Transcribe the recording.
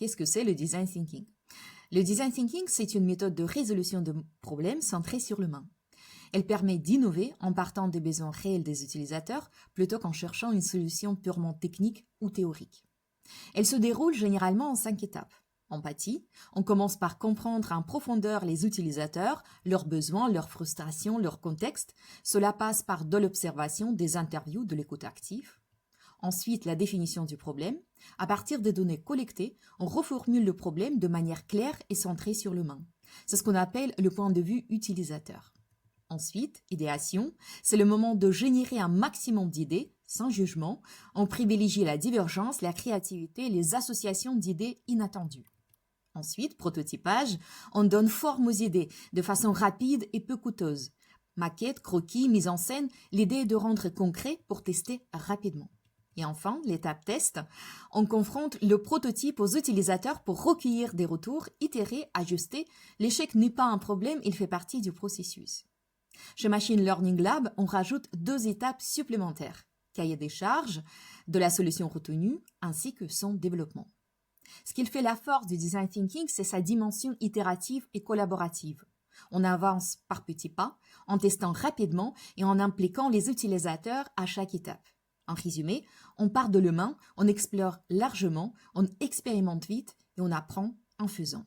Qu'est-ce que c'est le design thinking? Le design thinking, c'est une méthode de résolution de problèmes centrée sur l'humain. Elle permet d'innover en partant des besoins réels des utilisateurs plutôt qu'en cherchant une solution purement technique ou théorique. Elle se déroule généralement en 5 étapes. Empathie, on commence par comprendre en profondeur les utilisateurs, leurs besoins, leurs frustrations, leur contexte. Cela passe par de l'observation, des interviews, de l'écoute active. Ensuite, la définition du problème. À partir des données collectées, on reformule le problème de manière claire et centrée sur l'humain. C'est ce qu'on appelle le point de vue utilisateur. Ensuite, idéation, c'est le moment de générer un maximum d'idées, sans jugement. On privilégie la divergence, la créativité et les associations d'idées inattendues. Ensuite, prototypage, on donne forme aux idées de façon rapide et peu coûteuse. Maquette, croquis, mise en scène, l'idée est de rendre concret pour tester rapidement. Et enfin, l'étape test, on confronte le prototype aux utilisateurs pour recueillir des retours, itérer, ajuster. L'échec n'est pas un problème, il fait partie du processus. Chez Machine Learning Lab, on rajoute 2 étapes supplémentaires, cahier des charges de la solution retenue ainsi que son développement. Ce qui fait la force du design thinking, c'est sa dimension itérative et collaborative. On avance par petits pas, en testant rapidement et en impliquant les utilisateurs à chaque étape. En résumé, on part de l'humain, on explore largement, on expérimente vite et on apprend en faisant.